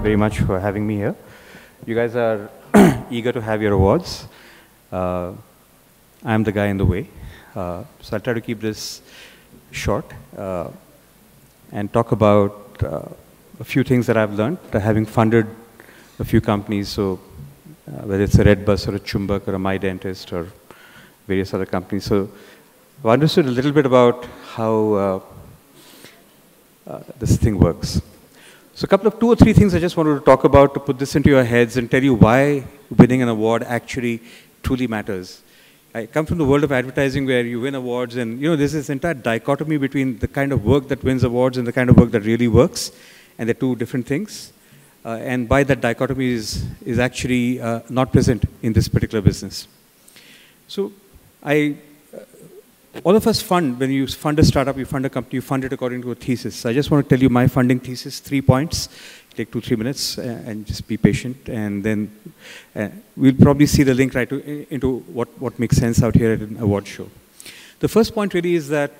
very much for having me here. You guys are eager to have your awards. I'm the guy in the way. So I'll try to keep this short and talk about a few things that I've learned, having funded a few companies. So whether it's a Redbus or a Chumbak or a My Dentist or various other companies. So I've understood a little bit about how this thing works. So two or three things I just wanted to talk about to put this into your heads and tell you why winning an award actually truly matters. I come from the world of advertising where you win awards and there's this entire dichotomy between the kind of work that wins awards and the kind of work that really works, and they're two different things. And why that dichotomy is actually not present in this particular business. So all of us fund, when you fund a startup, you fund a company, you fund it according to a thesis. I just want to tell you my funding thesis, 3 points. Take 2-3 minutes and just be patient. And then we'll probably see the link right into what makes sense out here at an award show. The first point really is that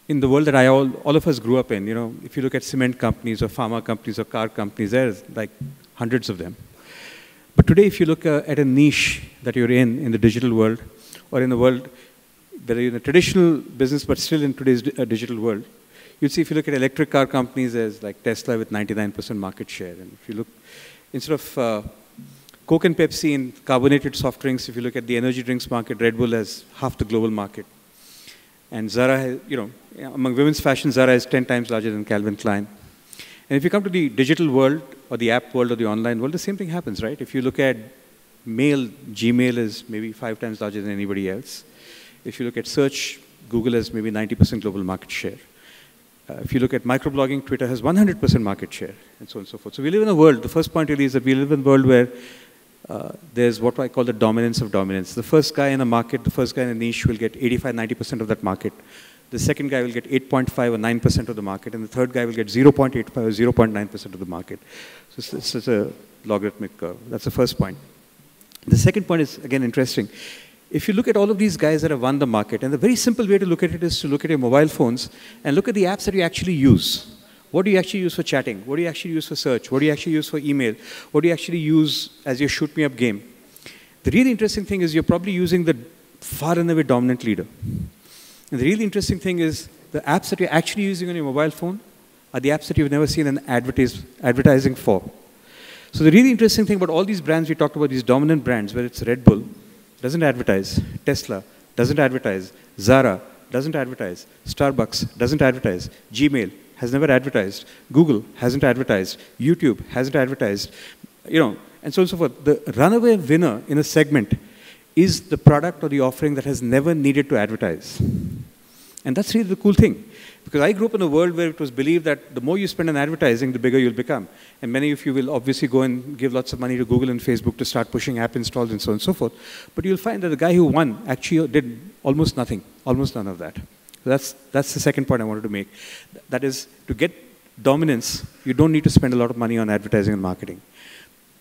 in the world that all of us grew up in, if you look at cement companies or pharma companies or car companies, there's like hundreds of them. But today, if you look at a niche that you're in the digital world, or in the world, whether you're in a traditional business, but still in today's digital world, you'll see if you look at electric car companies, there's like Tesla with 99% market share. And if you look, instead of Coke and Pepsi in carbonated soft drinks, if you look at the energy drinks market, Red Bull has half the global market. And Zara has, among women's fashion, Zara is 10 times larger than Calvin Klein. And if you come to the digital world, or the app world, or the online world, the same thing happens, right? If you look at mail, Gmail is maybe 5 times larger than anybody else. If you look at search, Google has maybe 90% global market share. If you look at microblogging, Twitter has 100% market share, and so on and so forth. So we live in a world, the first point really is that we live in a world where there's what I call the dominance of dominance. The first guy in a market, the first guy in a niche will get 85-90% of that market. The second guy will get 8.5 or 9% of the market, and the third guy will get 0.85 or 0.9% of the market. So it's a logarithmic curve. That's the first point. The second point is, again, interesting. If you look at all of these guys that have won the market, and the very simple way to look at it is to look at your mobile phones and look at the apps that you actually use. What do you actually use for chatting? What do you actually use for search? What do you actually use for email? What do you actually use as your shoot-me-up game? The really interesting thing is you're probably using the far and away dominant leader. And the really interesting thing is the apps that you're actually using on your mobile phone are the apps that you've never seen an advertising for. So the really interesting thing about all these brands we talked about, these dominant brands, whether it's Red Bull, doesn't advertise. Tesla doesn't advertise. Zara doesn't advertise. Starbucks doesn't advertise. Gmail has never advertised. Google hasn't advertised. YouTube hasn't advertised. And so on and so forth. The runaway winner in a segment is the product or the offering that has never needed to advertise. And that's really the cool thing. Because I grew up in a world where it was believed that the more you spend on advertising, the bigger you'll become. And many of you will obviously go and give lots of money to Google and Facebook to start pushing app installs and so on and so forth. But you'll find that the guy who won actually did almost nothing, almost none of that. So that's the second point I wanted to make. That is, to get dominance, you don't need to spend a lot of money on advertising and marketing.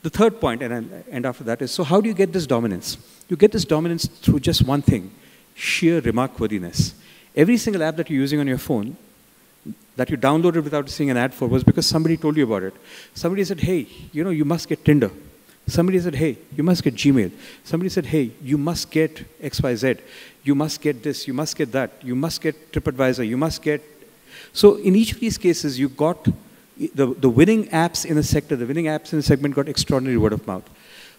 The third point, and after that, is, so how do you get this dominance? You get this dominance through just one thing, sheer remarkworthiness. Every single app that you're using on your phone that you downloaded without seeing an ad for was because somebody told you about it. Somebody said, hey, you must get Tinder. Somebody said, hey, you must get Gmail. Somebody said, hey, you must get XYZ. You must get this, you must get that. You must get TripAdvisor, you must get... So in each of these cases, you got the winning apps in a sector, the winning apps in a segment got extraordinary word of mouth.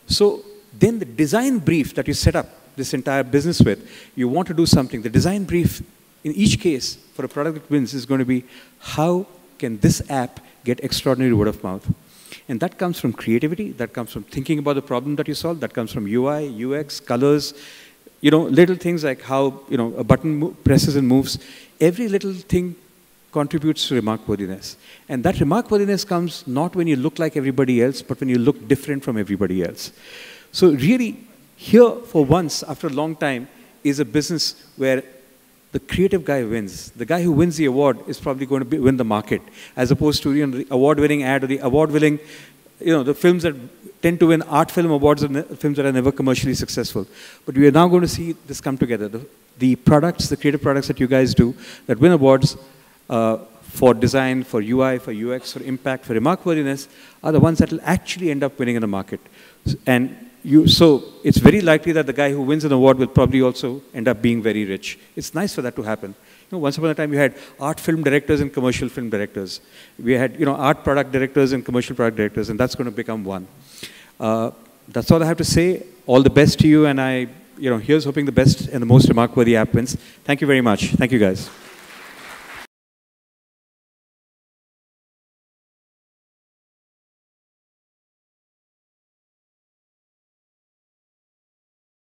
So then the design brief that you set up this entire business with, you want to do something. The design brief in each case for a product that wins is going to be, how can this app get extraordinary word of mouth? And that comes from creativity, that comes from thinking about the problem that you solve, that comes from UI, UX, colors, little things like how, a button presses and moves. Every little thing contributes to remarkworthiness. And that remarkworthiness comes not when you look like everybody else, but when you look different from everybody else. So really, here for once, after a long time, is a business where the creative guy wins. The guy who wins the award is probably going to win the market, as opposed to the award-winning ad or the award-winning, the films that tend to win art film awards and films that are never commercially successful. But we are now going to see this come together. The products, the creative products that you guys do that win awards for design, for UI, for UX, for impact, for remarkworthiness, are the ones that will actually end up winning in the market. And so it's very likely that the guy who wins an award will probably also end up being very rich. It's nice for that to happen. Once upon a time, you had art film directors and commercial film directors. We had, art product directors and commercial product directors, and that's going to become one. That's all I have to say. All the best to you, and here's hoping the best and the most remarkworthy app wins. Thank you very much. Thank you, guys.